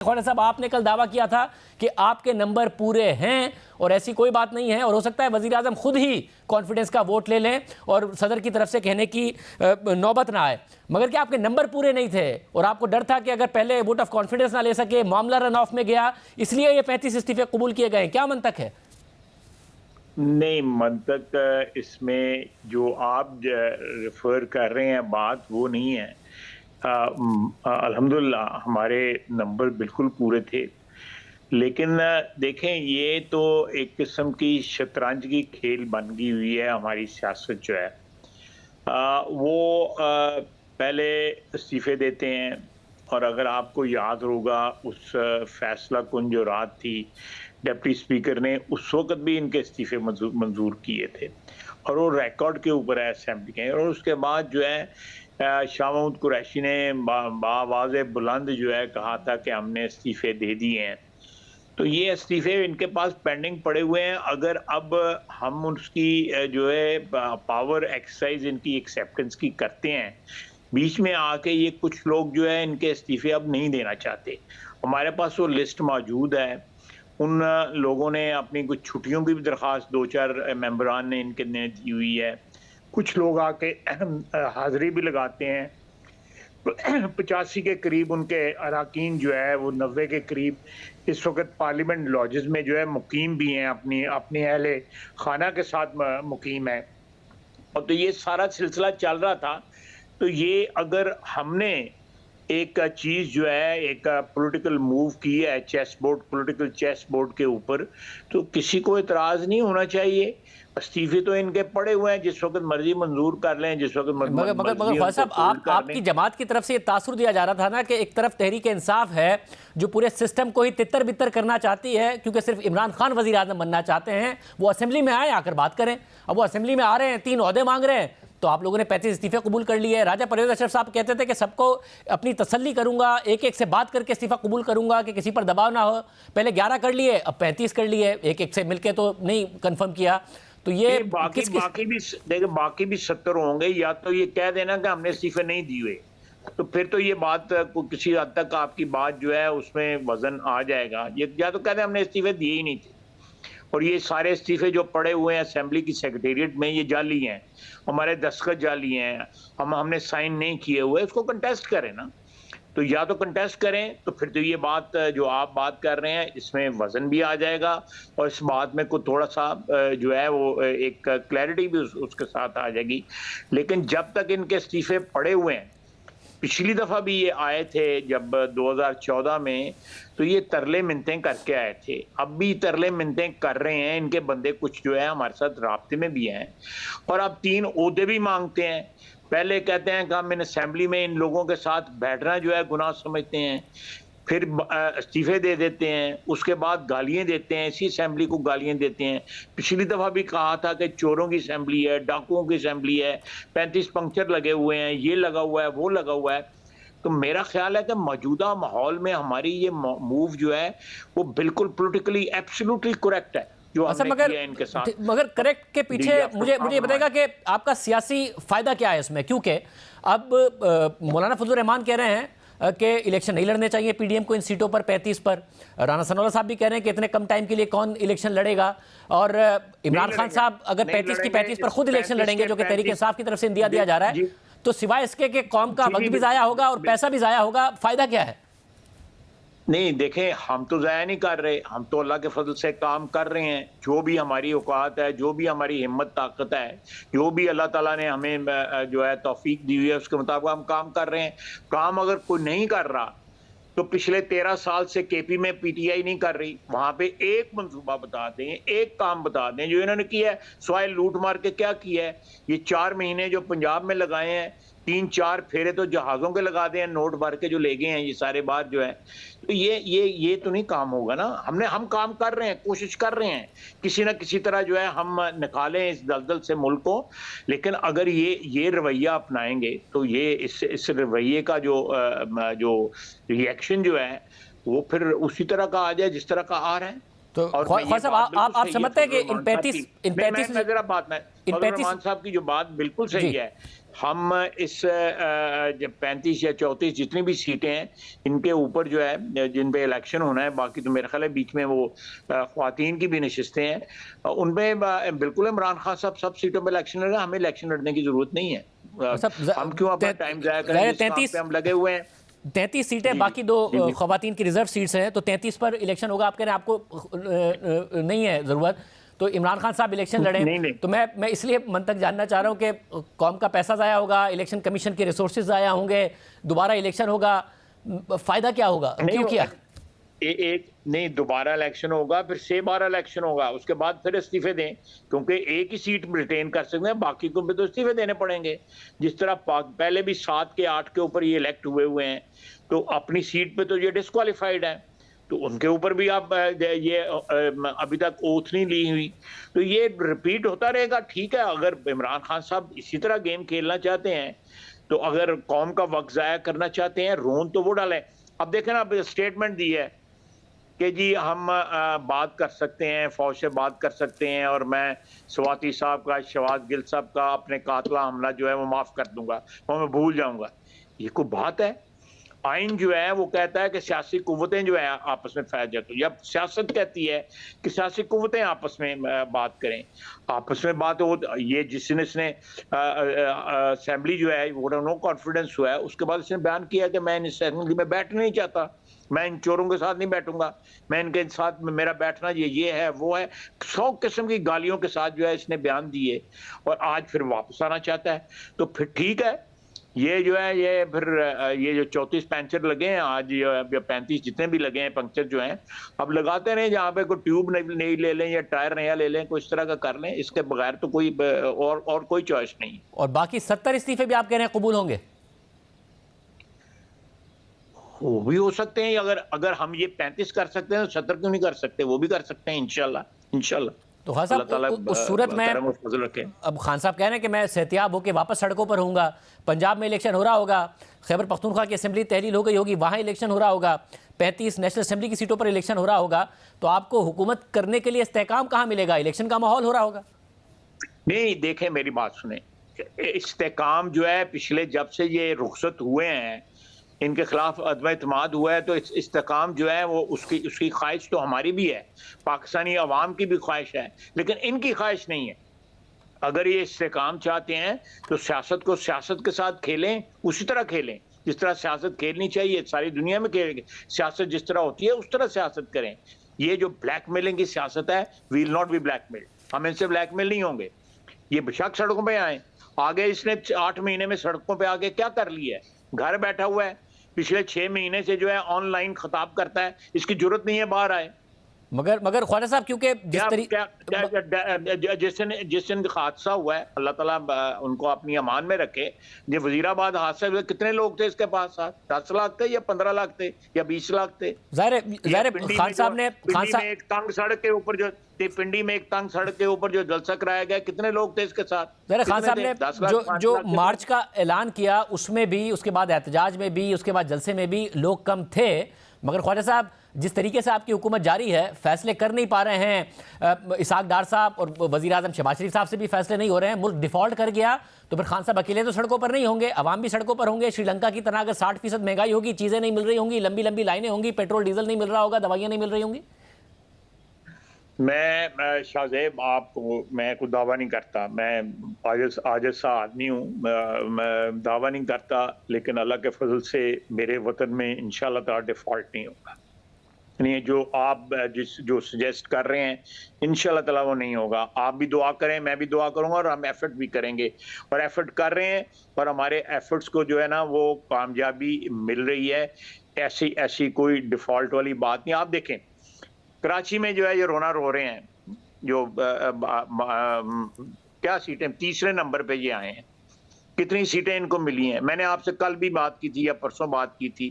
ख्वाजा साहब, आपने कल दावा किया था कि आपके नंबर पूरे हैं और ऐसी कोई बात नहीं है, और हो सकता है वजीर आजम खुद ही कॉन्फिडेंस का वोट ले लें और सदर की तरफ से कहने की नौबत ना आए, मगर क्या आपके नंबर पूरे नहीं थे और आपको डर था कि अगर पहले वोट ऑफ कॉन्फिडेंस ना ले सके, मामला रन ऑफ में गया, इसलिए ये 35 इस्तीफे कबूल किए गए? क्या मंतक है? नहीं, मंतक इसमें जो आप रेफर कर रहे हैं बात वो नहीं है। अल्हम्दुलिल्लाह हमारे नंबर बिल्कुल पूरे थे, लेकिन देखें ये तो एक किस्म की शतरंज की खेल बन गई हुई है। हमारी सियासत जो है पहले इस्तीफे देते हैं, और अगर आपको याद होगा उस फैसला कुन जो रात थी, डिप्टी स्पीकर ने उस वक्त भी इनके इस्तीफे मंजूर किए थे और वो रिकॉर्ड के ऊपर है असेंबली के। और उसके बाद जो है शाह महमूद कुरैशी ने बावाज़ बुलंद जो है कहा था कि हमने इस्तीफे दे दिए हैं। तो ये इस्तीफे इनके पास पेंडिंग पड़े हुए हैं। अगर अब हम उसकी जो है पावर एक्सरसाइज इनकी एक्सेप्टेंस की करते हैं, बीच में आके ये कुछ लोग जो है इनके इस्तीफे अब नहीं देना चाहते। हमारे पास वो लिस्ट मौजूद है। उन लोगों ने अपनी कुछ छुट्टियों की भी दरख्वास्त 2-4 मेंबरान ने इनके ने दी हुई है। कुछ लोग आके हाजिरी भी लगाते हैं। 85 के करीब उनके अरकान जो है वो 90 के करीब इस वक्त पार्लियामेंट लॉजेस में जो है मुकीम भी हैं, अपनी अपने अहले खाना के साथ मुकीम है। और तो ये सारा सिलसिला चल रहा था। तो ये अगर हमने एक चीज जो है एक पॉलिटिकल मूव की है chess board, political chess board के ऊपर, तो किसी को इतराज नहीं होना चाहिए। इस्तीफे तो इनके पड़े हुए हैं, जिस वक्त मर्जी मंजूर कर लें, जिस वक्त मगर ख्वाजा साहब, आपकी जमात की तरफ से ये तासुर दिया जा रहा था ना कि एक तरफ तहरीक इंसाफ है जो पूरे सिस्टम को ही तितर बितर करना चाहती है क्योंकि सिर्फ इमरान खान वजीर आजम बनना चाहते हैं, वो असेंबली में आए, आकर बात करें। अब वो असेंबली में आ रहे हैं, 3 ओहदे मांग रहे हैं, तो आप लोगों ने 35 इस्तीफे कबूल कर लिए। राजा परवेज अशरफ साहब कहते थे कि सबको अपनी तसल्ली करूंगा, एक एक से बात करके इस्तीफा कबूल करूंगा कि किसी पर दबाव ना हो। पहले 11 कर लिए, अब 35 कर लिए, एक एक से मिलके तो नहीं कंफर्म किया। तो ये बाकी भी देखिए, बाकी भी 70 होंगे। या तो ये कह देना कि हमने इस्तीफे नहीं दिए, तो फिर तो ये बात किसी हद तक आपकी बात जो है उसमें वजन आ जाएगा। ये या तो कहते हैं हमने इस्तीफे दिए ही नहीं थे, और ये सारे इस्तीफे जो पड़े हुए हैं असेंबली की सेक्रेटेरिएट में ये जाली हैं, हमारे दस्तखत जाली हैं, हमने साइन नहीं किए हुए। इसको कंटेस्ट करें ना, तो या तो कंटेस्ट करें, तो फिर तो ये बात जो आप बात कर रहे हैं इसमें वजन भी आ जाएगा, और इस बात में कोई थोड़ा सा जो है वो एक क्लैरिटी भी उसके साथ आ जाएगी। लेकिन जब तक इनके इस्तीफे पड़े हुए हैं, पिछली दफा भी ये आए थे जब 2014 में, तो ये तरले मिन्नतें करके आए थे। अब भी तरले मिन्नतें कर रहे हैं। इनके बंदे कुछ जो है हमारे साथ राब्ते में भी हैं, और अब 3 ओहदे भी मांगते हैं। पहले कहते हैं कि हम इन असेंबली में इन लोगों के साथ बैठना जो है गुनाह समझते हैं, फिर इस्तीफे दे देते हैं, उसके बाद गालियां देते हैं, इसी असेंबली को गालियां देते हैं। पिछली दफा भी कहा था कि चोरों की असेंबली है, डाकुओं की असेंबली है, 35 पंक्चर लगे हुए हैं, ये लगा हुआ है, वो लगा हुआ है। तो मेरा ख्याल है कि मौजूदा माहौल में हमारी ये मूव जो है वो बिल्कुल पॉलिटिकली एब्सोल्युटली करेक्ट है जो हमने किया इनके साथ। मगर करेक्ट के पीछे मुझे ये बताएगा कि आपका सियासी फायदा क्या है इसमें? क्योंकि अब मौलाना फजलुर रहमान कह रहे हैं कि इलेक्शन नहीं लड़ने चाहिए पीडीएम को इन सीटों पर, 35 पर। राना सनाउल्लाह साहब भी कह रहे हैं कि इतने कम टाइम के लिए कौन इलेक्शन लड़ेगा, और इमरान खान साहब अगर 35 की 35 पर खुद इलेक्शन लड़ेंगे, जो कि तहरीक इंसाफ की तरफ से इंदिया दिया जा रहा है, तो सिवाय इसके कि कौम का वक्त भी जाया होगा और पैसा भी जाया होगा, फायदा क्या है? नहीं, देखें, हम तो ज़ाया नहीं कर रहे, हम तो अल्लाह के फजल से काम कर रहे हैं। जो भी हमारी औकात है, जो भी हमारी हिम्मत ताकत है, जो भी अल्लाह ताला ने हमें जो है तौफीक दी हुई है, उसके मुताबिक हम काम कर रहे हैं। काम अगर कोई नहीं कर रहा, तो पिछले 13 साल से केपी में पीटीआई नहीं कर रही, वहां पे एक मंसूबा बता दें, एक काम बता दें जो इन्होंने किया है। सवाए लूट मार के क्या किया है? ये 4 महीने जो पंजाब में लगाए हैं, 3-4 फेरे तो जहाजों के लगा दें, नोट भर के जो ले गए हैं ये सारे बात जो है। तो ये तो नहीं काम होगा ना। हम काम कर रहे हैं, कोशिश कर रहे हैं किसी ना किसी तरह जो है हम निकालें इस दलदल से मुल्क को। लेकिन अगर ये रवैया अपनाएंगे, तो ये इस रवैये का जो रिएक्शन जो है वो फिर उसी तरह का आ जाए जिस तरह का आ रहा है। तो और मैं ये ख्वाजा साहब, बात बिल्कुल आप सही है समझते हैं कि फजल इन रहमान साहब 35 की। इन मैं 35 जरा बात में इन फजल 35 रहमान साहब की जो बात बिल्कुल सही जी है। हम इस 35 या 34 जितनी भी सीटें हैं, इनके ऊपर जो है जिन पे इलेक्शन होना है, बाकी तो मेरे ख्याल है बीच में वो ख्वातीन की भी नशिस्तें हैं, उनमें बिल्कुल इमरान खान साहब सब सीटों पे इलेक्शन लड़ रहे हैं, हमें इलेक्शन लड़ने की जरूरत नहीं है। मतलब हम क्यों अपना टाइम जाया करें जिस काम पे हम लगे हुए हैं। 33 सीटें, जी जी बाकी दो जी जी। खवातीन की रिजर्व सीट्स हैं, तो 33 पर इलेक्शन होगा। आप कह रहे हैं आपको नहीं है ज़रूरत, तो इमरान खान साहब इलेक्शन लड़ें। नहीं नहीं तो मैं इसलिए मन तक जानना चाह रहा हूं कि कौम का पैसा ज़ाया होगा, इलेक्शन कमीशन के रिसोर्सेज ज़ाया होंगे, दोबारा इलेक्शन होगा, फ़ायदा क्या होगा, नहीं क्यों किया? एक नहीं, दोबारा इलेक्शन होगा, फिर 6 बार इलेक्शन होगा, उसके बाद फिर इस्तीफे दें, क्योंकि एक ही सीट रिटेन कर सकते हैं, बाकी को भी तो इस्तीफे देने पड़ेंगे। जिस तरह पहले भी 7 के 8 के ऊपर ये इलेक्ट हुए हैं, तो अपनी सीट पे तो ये डिस्क्वालिफाइड है, तो उनके ऊपर भी आप ये अभी तक ओथ नहीं ली हुई, तो ये रिपीट होता रहेगा। ठीक है, अगर इमरान खान साहब इसी तरह गेम खेलना चाहते हैं, तो अगर कौम का वक्त जाया करना चाहते हैं, रोन तो वो डालें। अब देखें ना, अब स्टेटमेंट दी है कि जी हम बात कर सकते हैं, फौज से बात कर सकते हैं, और मैं स्वाति साहब का, शहबाज गिल साहब का अपने कातला हमला जो है वो माफ कर दूंगा, वो मैं भूल जाऊंगा। ये कोई बात है? आइन जो है वो कहता है कि सियासी कुव्वतें जो है आपस में फैल जाती है, जब सियासत कहती है कि सियासी कुव्वतें आपस में बात करें, आपस में बात हो। ये जिसने इसने असेंबली जो है वो नो कॉन्फिडेंस हुआ है, उसके बाद इसने बयान किया कि मैं इस असेंबली में बैठना नहीं चाहता, मैं इन चोरों के साथ नहीं बैठूंगा, मैं इनके साथ मेरा बैठना ये है वो है। 100 किस्म की गालियों के साथ जो है इसने बयान दिए, और आज फिर वापस आना चाहता है। तो फिर ठीक है, ये जो है ये फिर ये जो 34 पंचर लगे हैं आज, या 35 जितने भी लगे हैं पंक्चर जो हैं, अब लगाते रहे, जहाँ पे कोई ट्यूब नहीं ले लें या टायर नया ले लें, कोई इस तरह का कर लें, इसके बगैर तो कोई और कोई चॉइस नहीं। और बाकी 70 इस्तीफे भी आप कह रहे हैं कबूल होंगे? वो भी हो सकते हैं, अगर हम ये 35 कर सकते हैं तो 70 क्यों नहीं कर सकते? वो भी कर सकते हैं इंशाल्लाह इंशाल्लाह। तो खान अल्लाह ताला साहब, उस सूरत में करम और फजल रखे। अब खान साहब कह रहे हैं कि मैं सेहतियाब होकर वापस सड़कों पर होऊंगा, पंजाब में इलेक्शन हो रहा होगा, खैबर पख्तूनख्वा की असेंबली तहलील हो गई होगी, वहाँ इलेक्शन हो रहा होगा, 35 नेशनल असेंबली की सीटों पर इलेक्शन हो रहा होगा, तो आपको हुकूमत करने के लिए इस्तेहकाम कहाँ मिलेगा? इलेक्शन का माहौल हो रहा होगा। नहीं, देखें मेरी बात सुने, इस्तेहकाम जो है पिछले जब से ये रुखसत हुए हैं, इनके खिलाफ अदम एतमाद हुआ है, तो इस्तेहकाम जो है वो उसकी ख्वाहिश तो हमारी भी है, पाकिस्तानी अवाम की भी ख्वाहिश है, लेकिन इनकी ख्वाहिश नहीं है। अगर ये इस्तेहकाम चाहते हैं तो सियासत को सियासत के साथ खेलें, उसी तरह खेलें जिस तरह सियासत खेलनी चाहिए, सारी दुनिया में खेलेंगे। सियासत जिस तरह होती है उस तरह सियासत करें। ये जो ब्लैकमेलिंग की सियासत है, we will not be blackmail, हम इनसे ब्लैकमेल नहीं होंगे। ये बेशक सड़कों पे आए, आगे इसने 8 महीने में सड़कों पे आगे क्या कर लिया है? घर बैठा हुआ है, पिछले 6 महीने से जो है ऑनलाइन खिताब करता है, इसकी जरूरत नहीं है बाहर आए। मगर ख्वाजा साहब, क्योंकि जिस दिन हादसा हुआ है, अल्लाह ताला उनको अपनी अमान में रखे, ये वजीराबाद हादसा हुआ, कितने लोग थे इसके पास साथ? 10 लाख थे या 15 लाख थे या 20 लाख थे? ज़ाहिर खान साहब ने एक तंग सड़क के ऊपर जो पिंडी में एक तंग सड़क के ऊपर जो जलसा कराया गया, कितने लोग थे इसके साथ? खान साहब ने जो मार्च का ऐलान किया, उसमें भी, उसके बाद एहतजाज में भी, उसके बाद जलसे में भी लोग कम थे। मगर ख्वाजा साहब, जिस तरीके से आपकी हुकूमत जारी है, फैसले कर नहीं पा रहे हैं, इसाक डार साहब और वज़ीर आज़म शहबाज शरीफ साहब से भी फैसले नहीं हो रहे हैं, मुल्क डिफ़ॉल्ट कर गया, तो फिर खान साहब अकेले तो सड़कों पर नहीं होंगे, अवाम भी सड़कों पर होंगे। श्रीलंका की तरह अगर 60% महंगाई होगी, चीज़ें नहीं मिल रही होंगी, लंबी लंबी लाइनें होंगी, पेट्रोल डीजल नहीं मिल रहा होगा, दवाइयाँ नहीं मिल रही होंगी। मैं शाहजेब आपको, मैं कोई दावा नहीं करता, मैं आजिज़ सा आदमी हूँ, मैं दावा नहीं करता, लेकिन अल्लाह के फजल से मेरे वतन में इंशाल्लाह ताला डिफ़ॉल्ट नहीं होगा। नहीं, जो आप जो सजेस्ट कर रहे हैं, इंशाल्लाह ताला वो नहीं होगा। आप भी दुआ करें, मैं भी दुआ करूंगा, और हम एफर्ट भी करेंगे, और एफर्ट कर रहे हैं, और हमारे एफर्ट्स को जो है ना वो कामयाबी मिल रही है। ऐसी कोई डिफ़ॉल्ट वाली बात नहीं। आप देखें, कराची में जो है ये रोना रो रहे हैं, जो क्या सीटें, तीसरे नंबर पे ये आए हैं, कितनी सीटें इनको मिली हैं? मैंने आपसे कल भी बात की थी या परसों बात की थी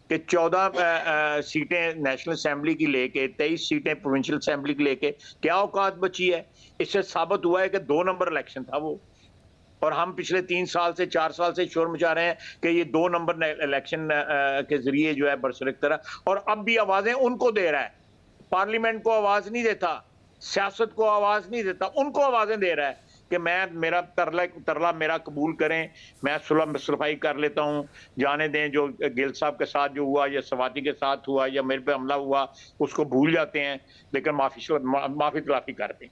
कि 14 सीटें नेशनल असेंबली की लेके, 23 सीटें प्रोविंशियल असेंबली की लेके क्या औकात बची है? इससे साबित हुआ है कि 2 नंबर इलेक्शन था वो, और हम पिछले 3 साल से 4 साल से शोर मचा रहे हैं कि ये 2 नंबर इलेक्शन के जरिए जो है बरसरक तरह, और अब भी आवाजें उनको दे रहा है। पार्लियामेंट को आवाज नहीं देता, सियासत को आवाज नहीं देता, उनको आवाजें दे रहा है कि मैं मेरा तरला मेरा कबूल करें, मैं सुलह सफाई कर लेता हूं, जाने दें जो गिल साहब के साथ जो हुआ या सवाती के साथ हुआ या मेरे पे हमला हुआ उसको भूल जाते हैं, लेकिन माफी तलाफी करते हैं।